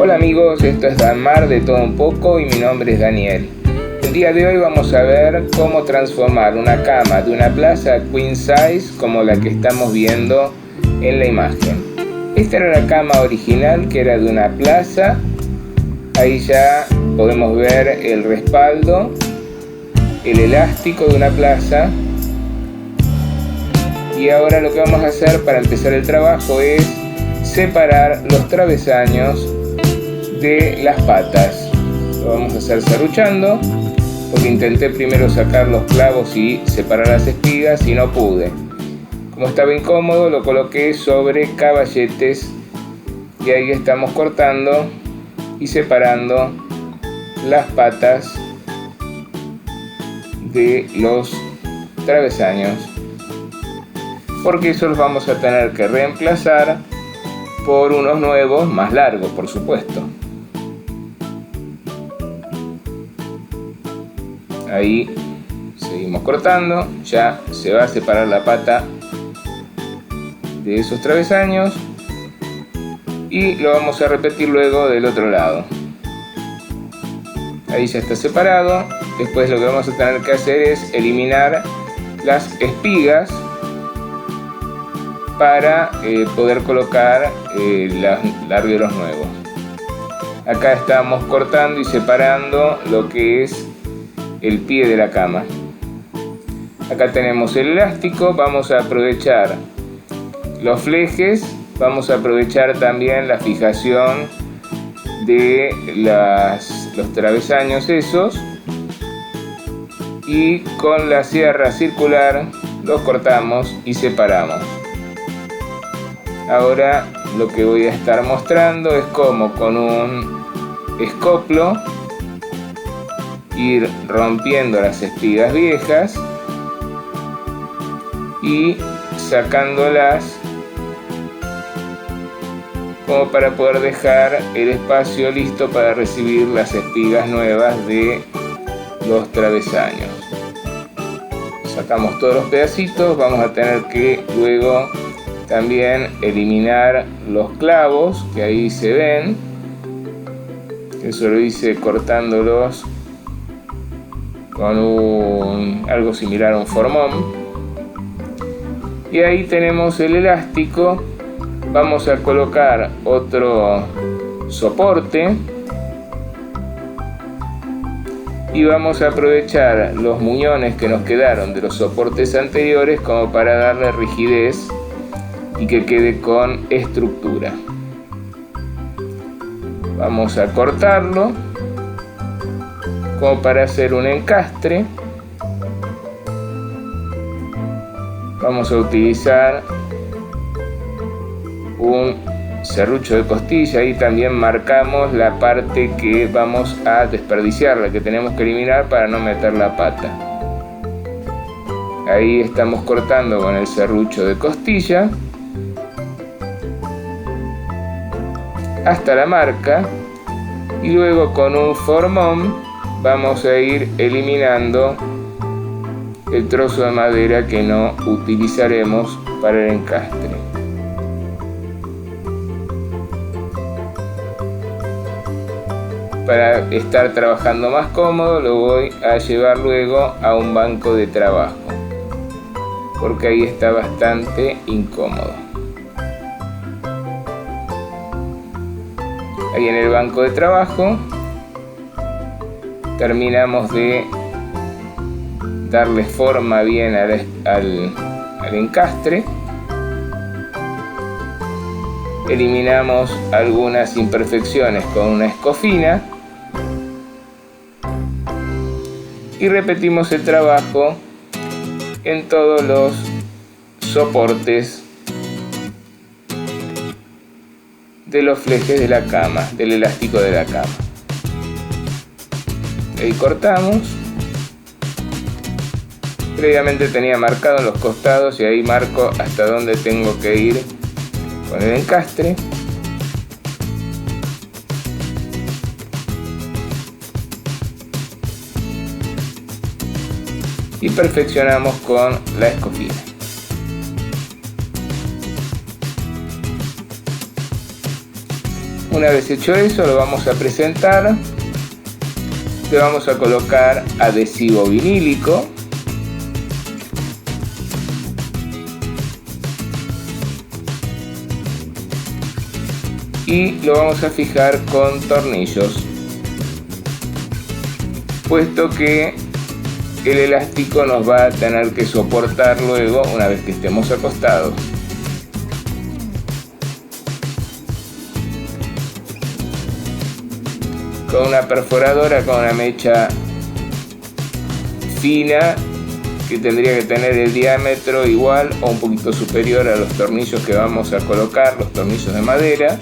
Hola amigos, esto es Danmar de Todo Un Poco y mi nombre es Daniel. El día de hoy vamos a ver cómo transformar una cama de una plaza queen size como la que estamos viendo en la imagen. Esta era la cama original, que era de una plaza. Ahí ya podemos ver el respaldo, el elástico de una plaza. Y ahora lo que vamos a hacer para empezar el trabajo es separar los travesaños de las patas. Lo vamos a hacer serruchando, porque intenté primero sacar los clavos y separar las espigas y no pude. Como estaba incómodo, lo coloqué sobre caballetes y ahí estamos cortando y separando las patas de los travesaños, porque eso los vamos a tener que reemplazar por unos nuevos más largos, por supuesto. Ahí seguimos cortando, ya se va a separar la pata de esos travesaños y lo vamos a repetir luego del otro lado. Ahí ya está separado. Después lo que vamos a tener que hacer es eliminar las espigas para poder colocar los largueros nuevos. Acá estamos cortando y separando lo que es el pie de la cama. Acá tenemos el elástico, vamos a aprovechar los flejes, vamos a aprovechar también la fijación de los travesaños esos, y con la sierra circular los cortamos y separamos. Ahora lo que voy a estar mostrando es cómo con un escoplo ir rompiendo las espigas viejas y sacándolas como para poder dejar el espacio listo para recibir las espigas nuevas de los travesaños. Sacamos todos los pedacitos, vamos a tener que luego también eliminar los clavos que ahí se ven. Eso lo hice cortándolos con algo similar a un formón. Y ahí tenemos el elástico. Vamos a colocar otro soporte y vamos a aprovechar los muñones que nos quedaron de los soportes anteriores como para darle rigidez y que quede con estructura. Vamos a cortarlo como para hacer un encastre. Vamos a utilizar un serrucho de costilla y también marcamos la parte que vamos a desperdiciar, la que tenemos que eliminar para no meter la pata. Ahí estamos cortando con el serrucho de costilla hasta la marca y luego con un formón vamos a ir eliminando el trozo de madera que no utilizaremos para el encastre. Para estar trabajando más cómodo lo voy a llevar luego a un banco de trabajo, porque ahí está bastante incómodo. Ahí en el banco de trabajo terminamos de darle forma bien al encastre. Eliminamos algunas imperfecciones con una escofina y repetimos el trabajo en todos los soportes de los flejes de la cama, del elástico de la cama. Ahí cortamos. Previamente tenía marcado en los costados y ahí marco hasta dónde tengo que ir con el encastre. Y perfeccionamos con la escofina. Una vez hecho eso, lo vamos a presentar. Le vamos a colocar adhesivo vinílico. Y lo vamos a fijar con tornillos, puesto que el elástico nos va a tener que soportar luego una vez que estemos acostados. Con una perforadora, con una mecha fina que tendría que tener el diámetro igual o un poquito superior a los tornillos que vamos a colocar, los tornillos de madera.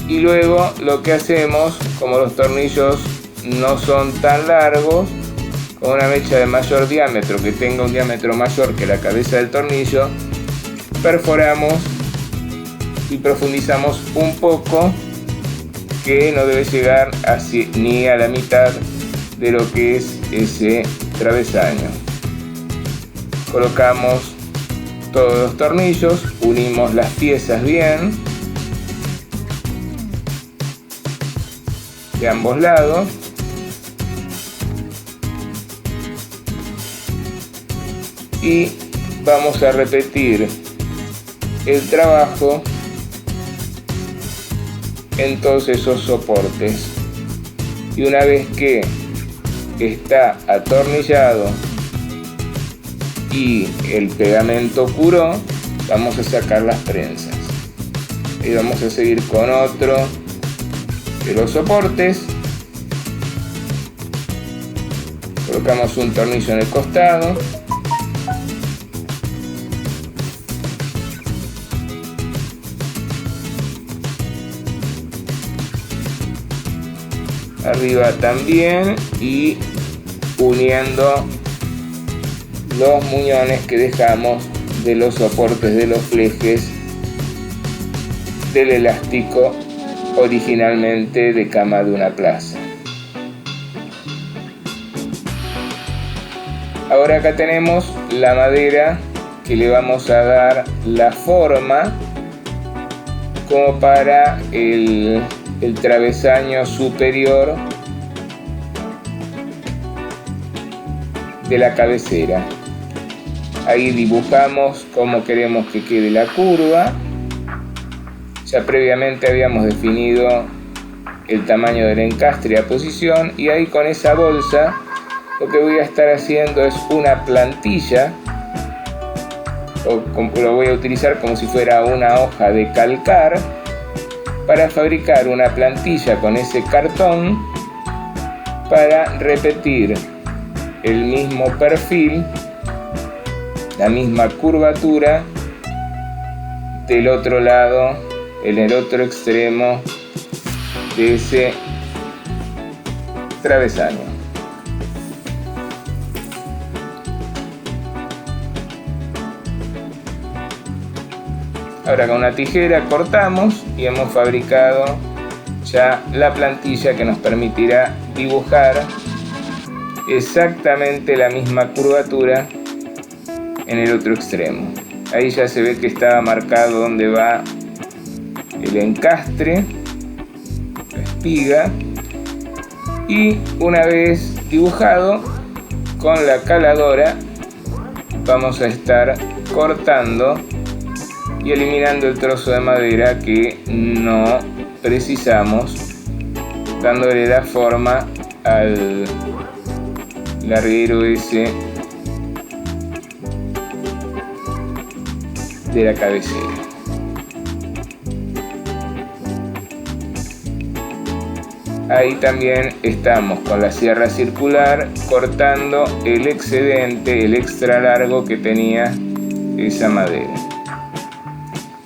Y luego lo que hacemos, como los tornillos no son tan largos, con una mecha de mayor diámetro, que tenga un diámetro mayor que la cabeza del tornillo, perforamos y profundizamos un poco, que no debe llegar ni a la mitad de lo que es ese travesaño. Colocamos todos los tornillos, unimos las piezas bien de ambos lados y vamos a repetir el trabajo en todos esos soportes. Y una vez que está atornillado y el pegamento curó, vamos a sacar las prensas y vamos a seguir con otro de los soportes. Colocamos un tornillo en el costado, arriba también, y uniendo los muñones que dejamos de los soportes de los flejes del elástico originalmente de cama de una plaza. Ahora acá tenemos la madera que le vamos a dar la forma como para el travesaño superior de la cabecera. Ahí dibujamos cómo queremos que quede la curva. Ya previamente habíamos definido el tamaño del encastre y la posición, y ahí con esa bolsa lo que voy a estar haciendo es una plantilla, lo voy a utilizar como si fuera una hoja de calcar para fabricar una plantilla con ese cartón, para repetir el mismo perfil, la misma curvatura del otro lado, en el otro extremo de ese travesaño. Ahora con una tijera cortamos y hemos fabricado ya la plantilla que nos permitirá dibujar exactamente la misma curvatura en el otro extremo. Ahí ya se ve que estaba marcado dónde va el encastre, la espiga, y una vez dibujado, con la caladora vamos a estar cortando y eliminando el trozo de madera que no precisamos, dándole la forma al larguero ese de la cabecera. Ahí también estamos con la sierra circular cortando el excedente, el extra largo que tenía esa madera.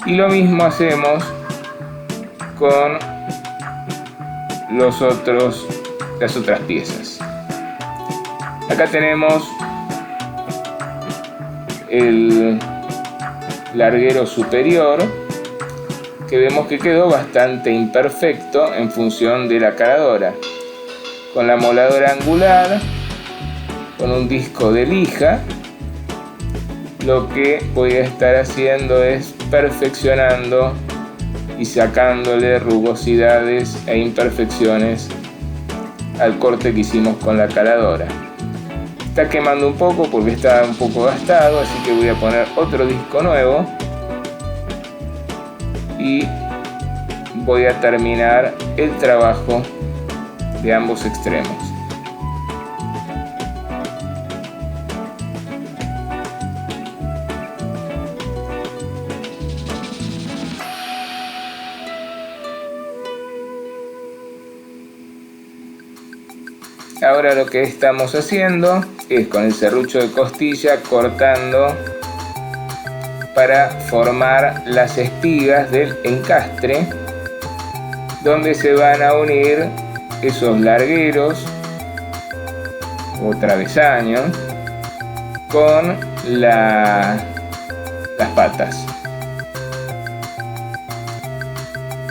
Y lo mismo hacemos con las otras piezas. Acá tenemos el larguero superior, que vemos que quedó bastante imperfecto en función de la caladora. Con la moladora angular, con un disco de lija, lo que voy a estar haciendo es perfeccionando y sacándole rugosidades e imperfecciones al corte que hicimos con la caladora. Está quemando un poco porque está un poco gastado, así que voy a poner otro disco nuevo y voy a terminar el trabajo de ambos extremos. Ahora lo que estamos haciendo es con el serrucho de costilla cortando para formar las espigas del encastre donde se van a unir esos largueros o travesaños con las patas.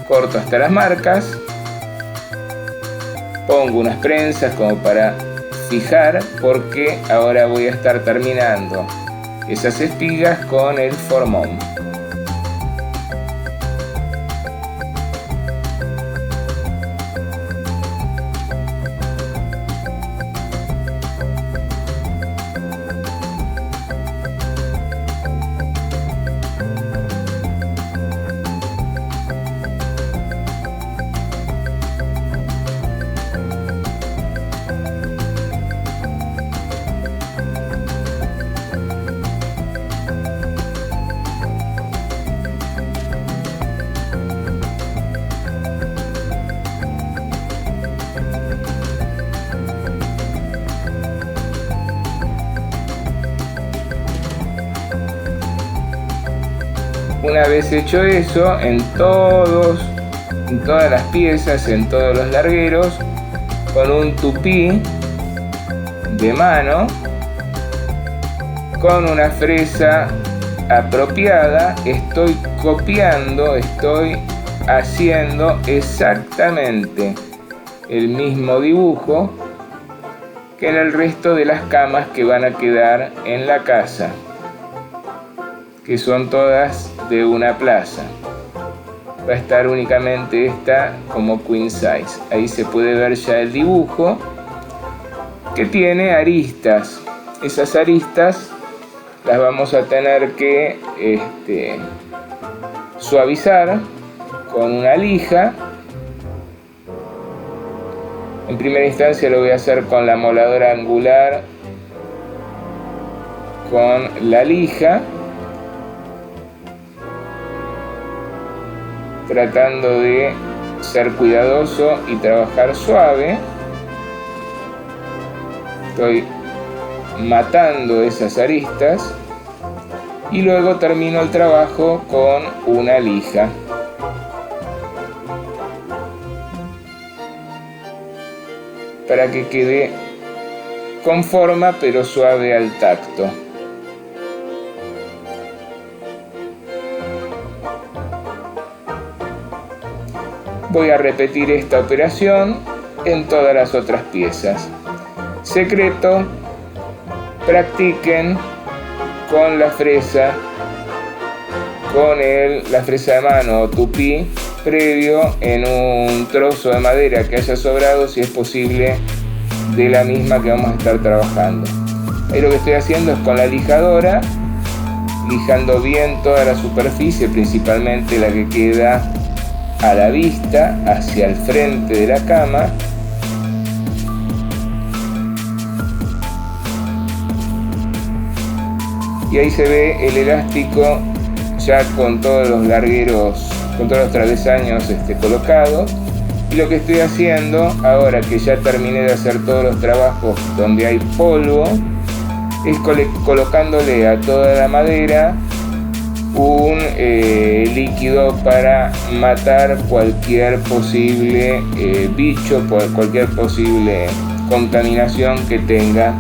Corto hasta las marcas. Pongo unas prensas como para fijar, porque ahora voy a estar terminando esas espigas con el formón. Una vez hecho eso, en todas las piezas, en todos los largueros, con un tupí de mano, con una fresa apropiada, estoy copiando, estoy haciendo exactamente el mismo dibujo que en el resto de las camas que van a quedar en la casa, que son todas de una plaza. Va a estar únicamente esta como queen size. Ahí se puede ver ya el dibujo, que tiene aristas. Esas aristas las vamos a tener que suavizar con una lija. En primera instancia lo voy a hacer con la moladora angular, con la lija, tratando de ser cuidadoso y trabajar suave. Estoy matando esas aristas y luego termino el trabajo con una lija. Para que quede con forma pero suave al tacto. Voy a repetir esta operación en todas las otras piezas. Secreto: practiquen con la fresa, con la fresa de mano o tupí previo en un trozo de madera que haya sobrado, si es posible, de la misma que vamos a estar trabajando. Ahí lo que estoy haciendo es con la lijadora, lijando bien toda la superficie, principalmente la que queda a la vista, hacia el frente de la cama. Y ahí se ve el elástico ya con todos los largueros, con todos los travesaños colocados. Y lo que estoy haciendo ahora que ya terminé de hacer todos los trabajos donde hay polvo, es colocándole a toda la madera un líquido para matar cualquier posible bicho, cualquier posible contaminación que tenga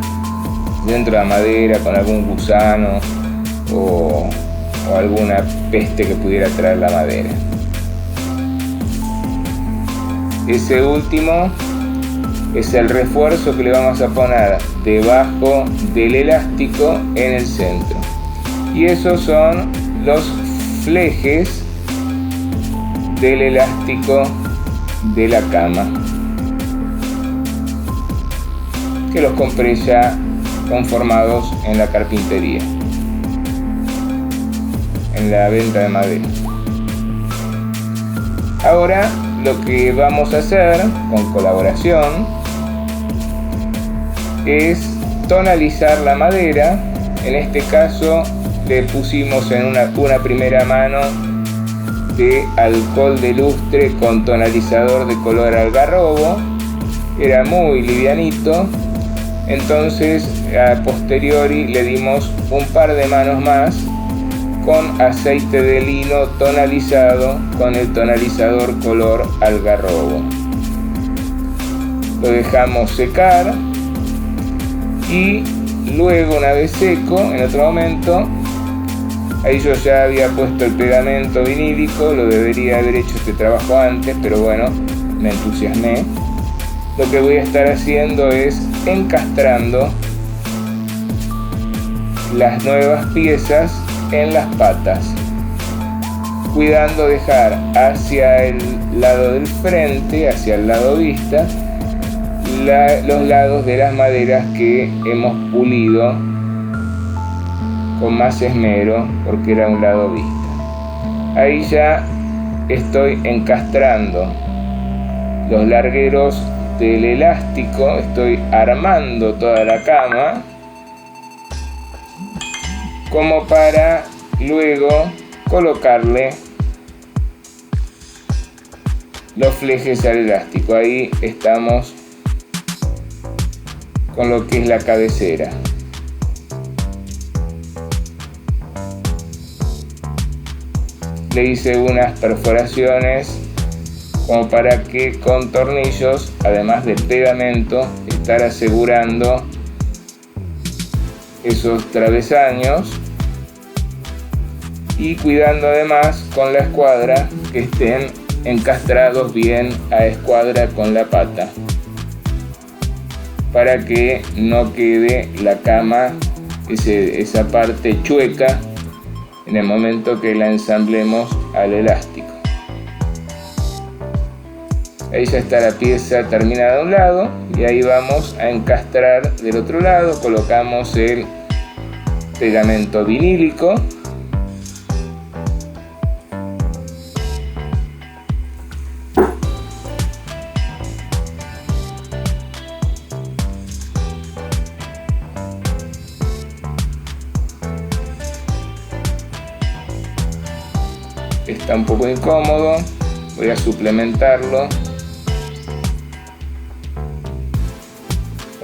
dentro de la madera, con algún gusano o alguna peste que pudiera traer la madera. Ese último es el refuerzo que le vamos a poner debajo del elástico en el centro. Y esos son los flejes del elástico de la cama, que los compré ya conformados en la carpintería, en la venta de madera. Ahora lo que vamos a hacer con colaboración es tonalizar la madera. En este caso le pusimos en una primera mano de alcohol de lustre con tonalizador de color algarrobo. Era muy livianito, entonces a posteriori le dimos un par de manos más con aceite de lino tonalizado con el tonalizador color algarrobo. Lo dejamos secar y luego, una vez seco, en otro momento, ahí yo ya había puesto el pegamento vinílico. Lo debería haber hecho este trabajo antes, pero bueno, me entusiasmé. Lo que voy a estar haciendo es encastrando las nuevas piezas en las patas, cuidando dejar hacia el lado del frente, hacia el lado vista, los lados de las maderas que hemos pulido con más esmero porque era un lado vista. Ahí ya estoy encastrando los largueros del elástico, estoy armando toda la cama como para luego colocarle los flejes al elástico. Ahí estamos con lo que es la cabecera. Le hice unas perforaciones como para que con tornillos, además del pegamento, estar asegurando esos travesaños y cuidando además con la escuadra que estén encastrados bien a escuadra con la pata, para que no quede la cama, esa parte chueca en el momento que la ensamblemos al elástico. Ahí ya está la pieza terminada de un lado y ahí vamos a encastrar del otro lado. Colocamos el pegamento vinílico. Está un poco incómodo, voy a suplementarlo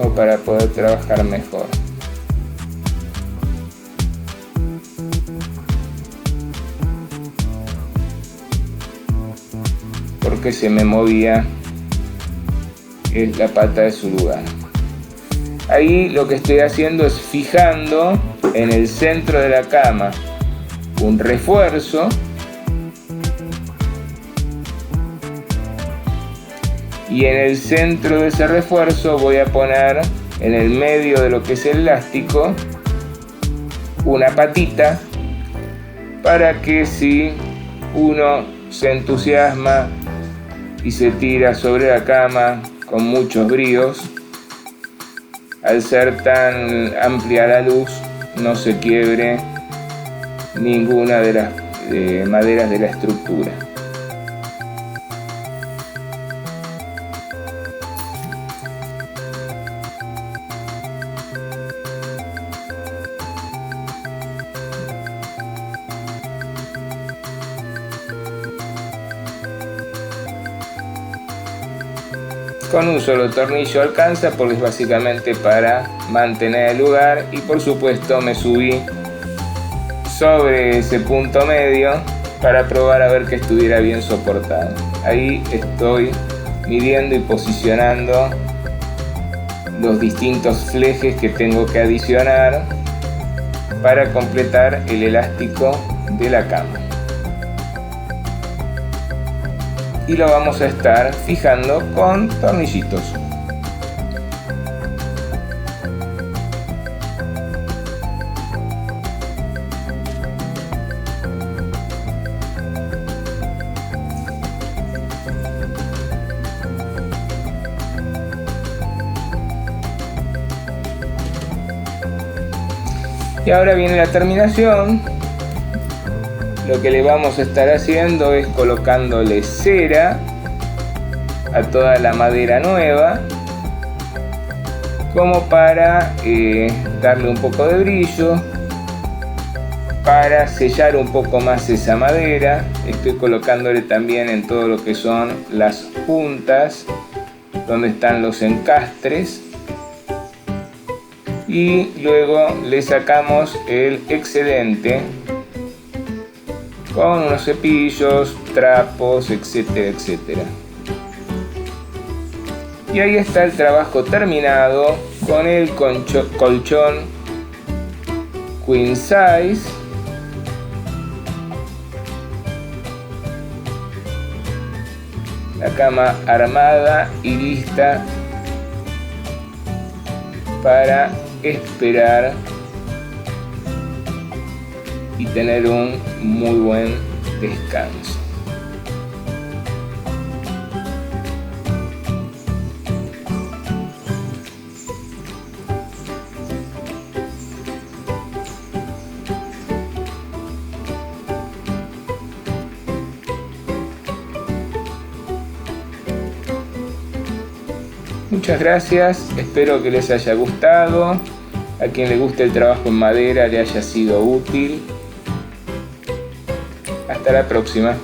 o para poder trabajar mejor. Porque se me movía la pata de su lugar. Ahí lo que estoy haciendo es fijando en el centro de la cama un refuerzo y en el centro de ese refuerzo voy a poner en el medio de lo que es el elástico una patita para que si uno se entusiasma y se tira sobre la cama con muchos bríos, al ser tan amplia la luz no se quiebre ninguna de las maderas de la estructura. Con un solo tornillo alcanza porque es básicamente para mantener el lugar, y por supuesto me subí sobre ese punto medio para probar a ver que estuviera bien soportado. Ahí estoy midiendo y posicionando los distintos flejes que tengo que adicionar para completar el elástico de la cama. Y lo vamos a estar fijando con tornillitos. Y ahora viene la terminación. Lo que le vamos a estar haciendo es colocándole cera a toda la madera nueva, como para darle un poco de brillo, para sellar un poco más esa madera. Estoy colocándole también en todo lo que son las puntas, donde están los encastres, y luego le sacamos el excedente con unos cepillos, trapos, etcétera, etcétera. Y ahí está el trabajo terminado con el colchón queen size. La cama armada y lista para esperar y tener un muy buen descanso. Muchas gracias, espero que les haya gustado. A quien le guste el trabajo en madera le haya sido útil. Hasta la próxima.